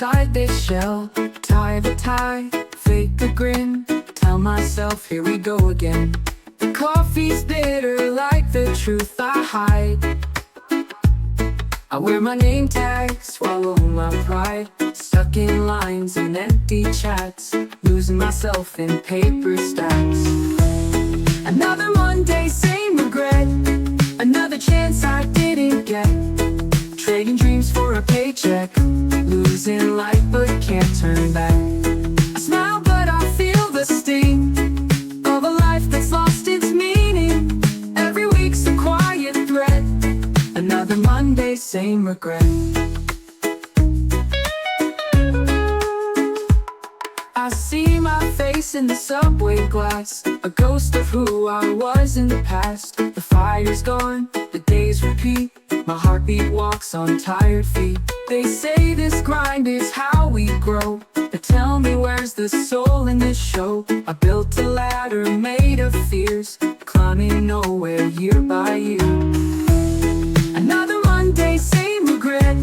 inside this shell. Tie the tie, fake a grin, tell myself here we go again. The coffee's bitter like the truth I hide. I wear my name tag, swallow my pride. Stuck in lines and empty chats, losing myself in paper stacks. Another Monday, same regret. Another chance I didn't get. Trading dreams for a paycheck. Losing light but can't turn back. I smile but I feel the sting of a life that's lost its meaning. Every week's a quiet threat. Another Monday, same regret. I see my face in the subway glass, a ghost of who I was in the past. The fire's gone, the days repeat, my heartbeat walks on tired feet. They say this grind is how we grow, but tell me where's the soul in this show? I built a ladder made of fears, climbing nowhere year by year. Another Monday, same regret.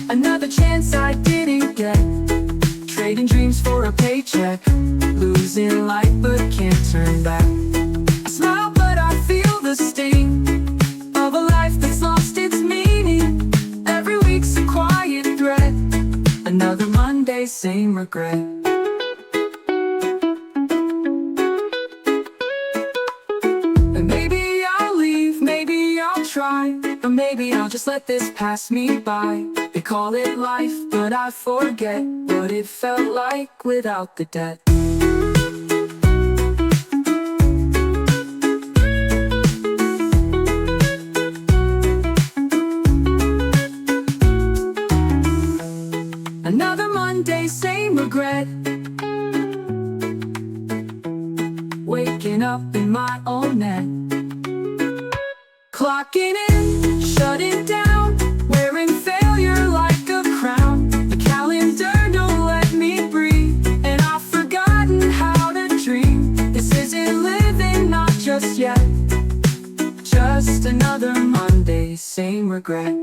Another chance I didn't get. Trading dreams for a paycheck. Losing light but can't turn back. I smile but I feel the sting of a life that's lost its meaning. Every week's a quiet threat. Another Monday, same regret. And maybe I'll leave, maybe I'll try, or maybe I'll just let this pass me by. They call it life, but I forget what it felt like without the debt. Another Monday, same regret. Waking up in my own net. Clocking in, shutting down, wearing failure like a crown. The calendar don't let me breathe, and I've forgotten how to dream. This isn't living, not just yet. Just another Monday, same regret.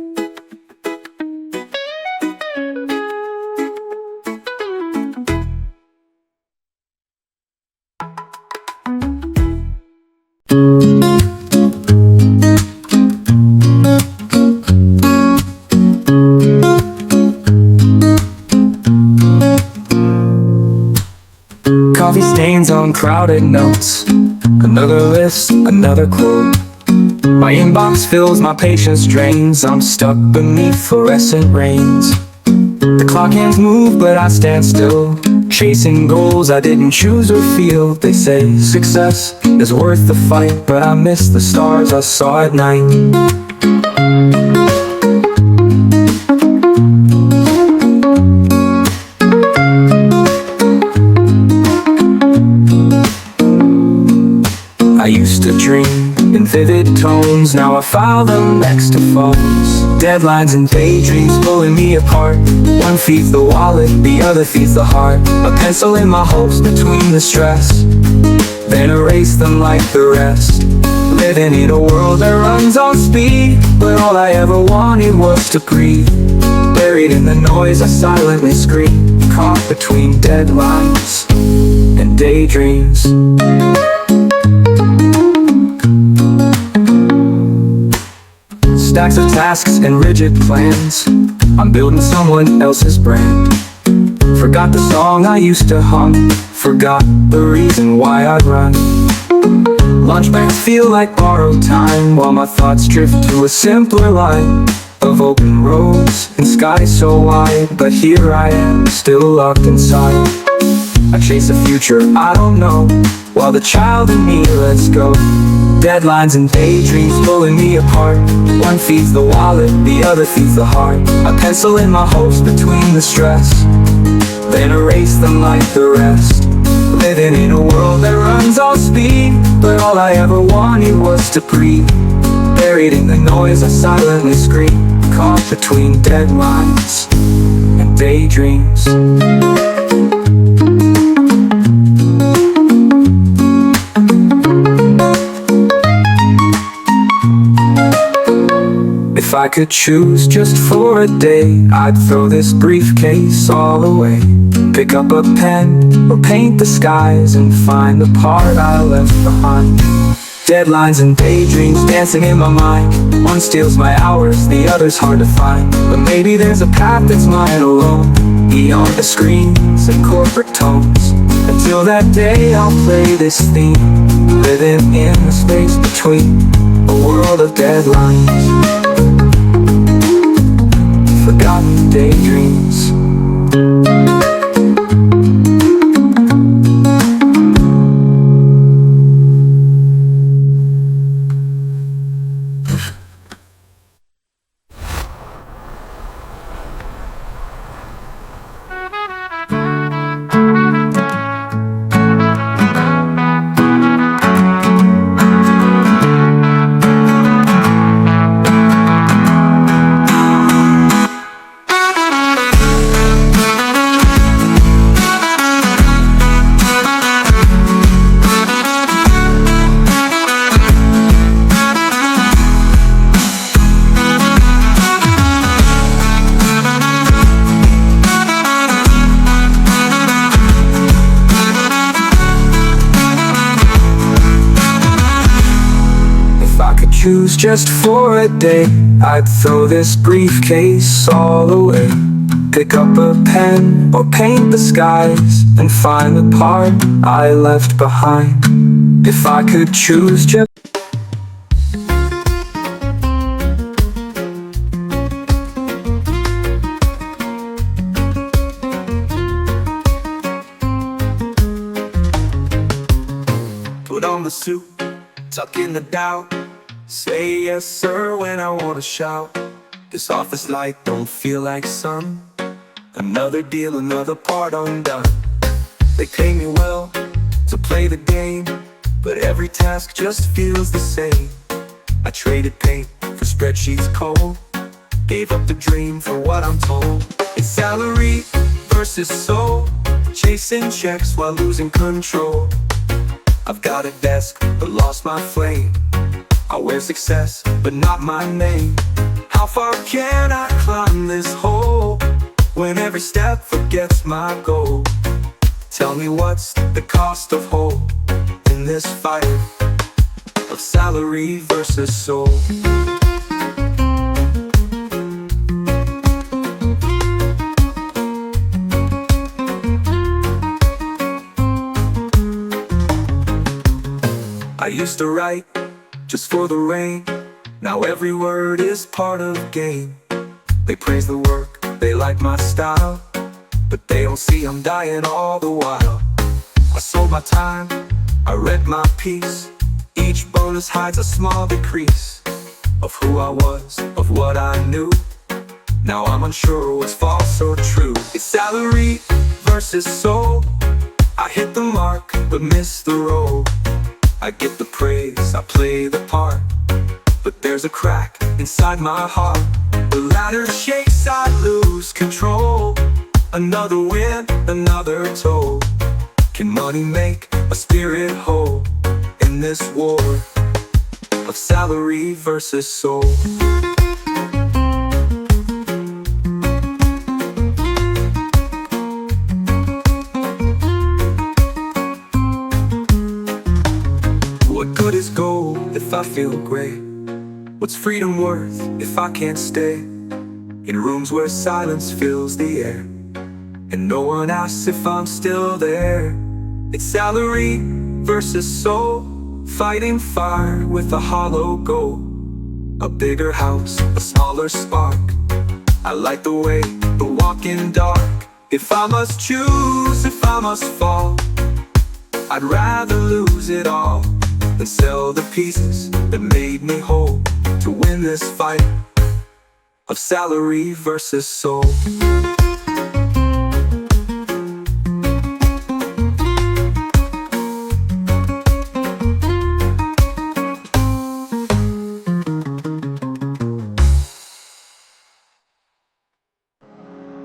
Coffee stains on crowded notes. Another list, another quote. My inbox fills, my patience drains. I'm stuck beneath fluorescent rains. The clock hands move, but I stand still, chasing goals I didn't choose or feel. They say success is worth the fight, but I miss the stars I saw at night. I used to dream in vivid tones, now I file them next to phones. Deadlines and daydreams pulling me apart. One feeds the wallet, the other feeds the heart. A pencil in my hopes between the stress, then erase them like the rest. Living in a world that runs on speed, but all I ever wanted was to breathe. Buried in the noise I silently scream, caught between deadlines and daydreams. Stacks of tasks and rigid plans, I'm building someone else's brand. Forgot the song I used to hum, forgot the reason why I'd run. Lunch breaks feel like borrowed time, while my thoughts drift to a simpler life of open roads and skies so wide. But here I am, still locked inside. I chase a future I don't know, while the child in me lets go. Deadlines and daydreams pulling me apart. One feeds the wallet, the other feeds the heart. A pencil in my hopes between the stress, then erase them like the rest. Living in a world that runs on speed, but all I ever wanted was to breathe. Buried in the noise I silently scream, caught between deadlines and daydreams. If I could choose just for a day, I'd throw this briefcase all away. Pick up a pen or paint the skies and find the part I left behind. Deadlines and daydreams dancing in my mind. One steals my hours, the other's hard to find. But maybe there's a path that's mine alone, beyond the screens and corporate tones. Until that day I'll play this theme, living in the space between a world of deadlines, forgotten daydreams. Choose just for a day, I'd throw this briefcase all away. Pick up a pen or paint the skies and find the part I left behind. If I could choose just put on the suit, tuck in the doubt, say yes sir when I wanna shout. This office light don't feel like sun. Another deal, another part undone. They pay me well to play the game, but every task just feels the same. I traded paint for spreadsheets cold, gave up the dream for what I'm told. It's salary versus soul, chasing checks while losing control. I've got a desk but lost my flame. I wear success, but not my name. How far can I climb this hole when every step forgets my goal? Tell me what's the cost of hope in this fight of salary versus soul? I used to write just for the rain. Now every word is part of the game. They praise the work, they like my style, but they don't see I'm dying all the while. I sold my time, I read my piece. Each bonus hides a small decrease of who I was, of what I knew. Now I'm unsure what's false or true. It's salary versus soul. I hit the mark, but miss the role. I get the praise, I play the part, but there's a crack inside my heart. The ladder shakes, I lose control. Another win, another toll. Can money make a spirit whole in this war of salary versus soul? What good is gold if I feel great? What's freedom worth if I can't stay in rooms where silence fills the air and no one asks if I'm still there? It's salary versus soul, fighting fire with a hollow goal. A bigger house, a smaller spark. I light the way, the walk in dark. If I must choose, if I must fall, I'd rather lose it all than sell the pieces that made me whole to win this fight of salary versus soul.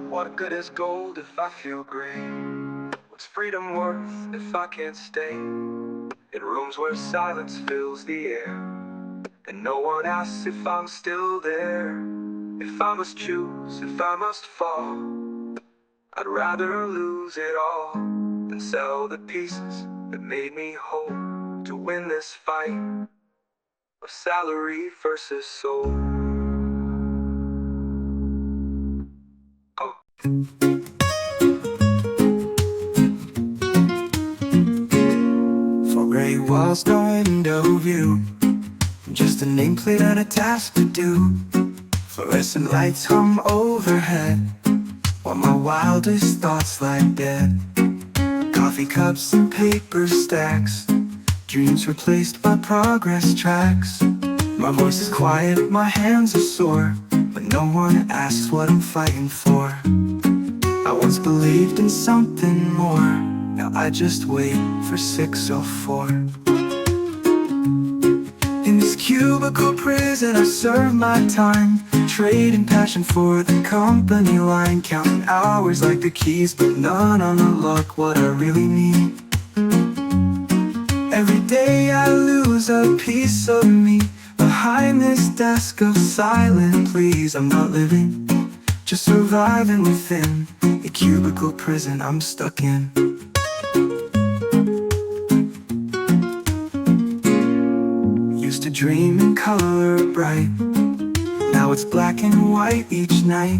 What good is gold if I feel gray? What's freedom worth if I can't stay in rooms where silence fills the air and no one asks if I'm still there? If I must choose, if I must fall, I'd rather lose it all than sell the pieces that made me whole to win this fight of salary versus soul. Oh. For gray walls, no window view, just a nameplate and a task to do. Fluorescent lights hum overhead, while my wildest thoughts lie dead. Coffee cups and paper stacks, dreams replaced by progress tracks. My voice is quiet, my hands are sore, but no one asks what I'm fighting for. I once believed in something more, now I just wait for 604. In this cubicle prison I serve my time, trading passion for the company line, counting hours like the keys, but none on the luck what I really need. Every day I lose a piece of me behind this desk of silent pleas. I'm not living, just surviving within the cubicle prison I'm stuck in. Used to dream in color bright, now it's black and white each night.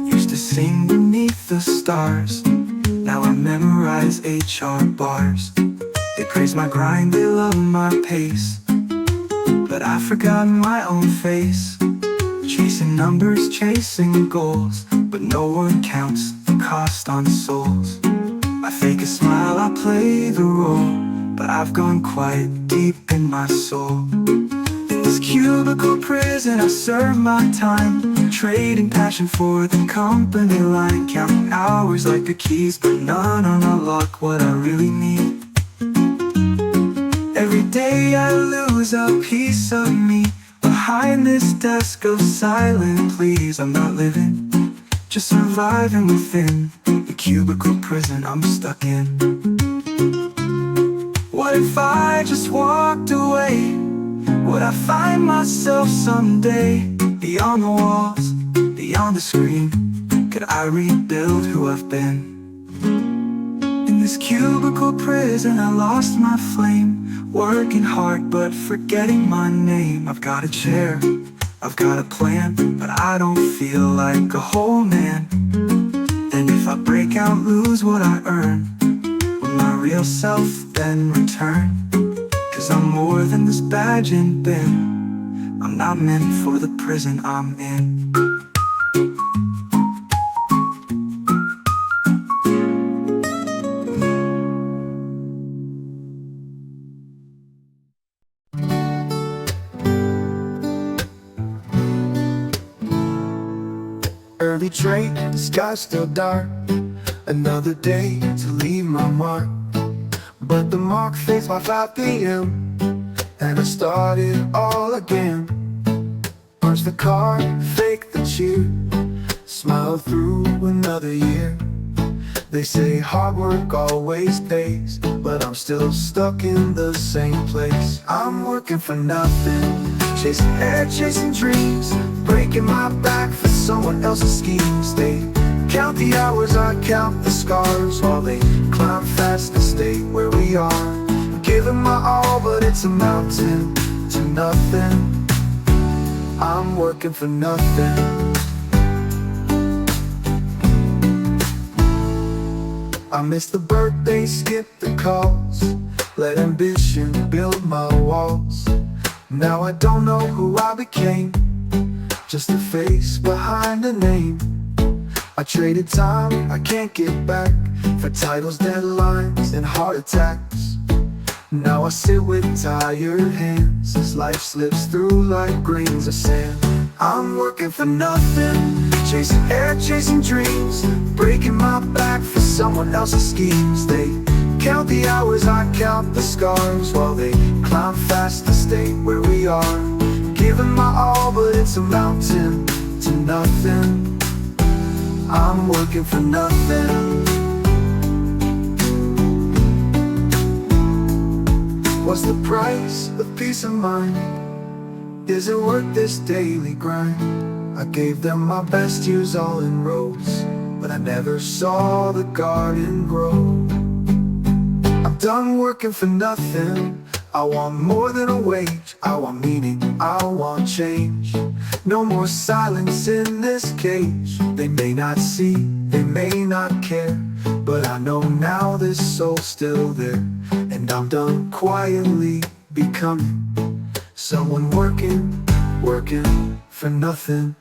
Used to sing beneath the stars, now I memorize HR bars. They praise my grind, they love my pace, but I've forgotten my own face. Chasing numbers, chasing goals, but no one counts the cost on souls. I fake a smile, I play the role, but I've gone quite deep in my soul. In this cubicle prison I serve my time, trading passion for the company line, counting hours like the keys, but none on the luck what I really need. Every day I lose a piece of me behind this desk of silent pleas. I'm not living, just surviving within the cubicle prison I'm stuck in. What if I just walked away? Would I find myself someday beyond the walls, beyond the screen? Could I rebuild who I've been? In this cubicle prison I lost my flame, working hard but forgetting my name. I've got a chair, I've got a plan, but I don't feel like a whole man. And if I break out, lose what I earn, will my real self then return? 'Cause I'm more than this badge and bin, I'm not meant for the prison I'm in. Early train, the sky's still dark, another day to leave my mark. But the mark fades by 5 p.m. and I started all again. Punch the card, fake the cheer, smile through another year. They say hard work always pays, but I'm still stuck in the same place. I'm working for nothing, chasing air, chasing dreams, breaking my back for someone else's schemes. They count the hours, I count the scars, while they climb fast to stay where we are. Giving my all, but it's amounting to nothing. I'm working for nothing. I miss the birthdays, skip the calls, let ambition build my walls. Now I don't know who I became, just a face behind a name. I traded time I can't get back for titles, deadlines, and heart attacks. Now I sit with tired hands as life slips through like grains of sand. I'm working for nothing, chasing air, chasing dreams, breaking my back for someone else's schemes. They count the hours, I count the scars, while they climb fast to stay where we are. Giving my all, but it's amounting to nothing. I'm working for nothing. What's the price of peace of mind? Is it worth this daily grind? I gave them my best years all in rows, but I never saw the garden grow. I'm done working for nothing. I want more than a wage. I want meaning, I want change. No more silence in this cage. They may not see, they may not care, but I know now this soul's still there. And I'm done quietly becoming someone working for nothing.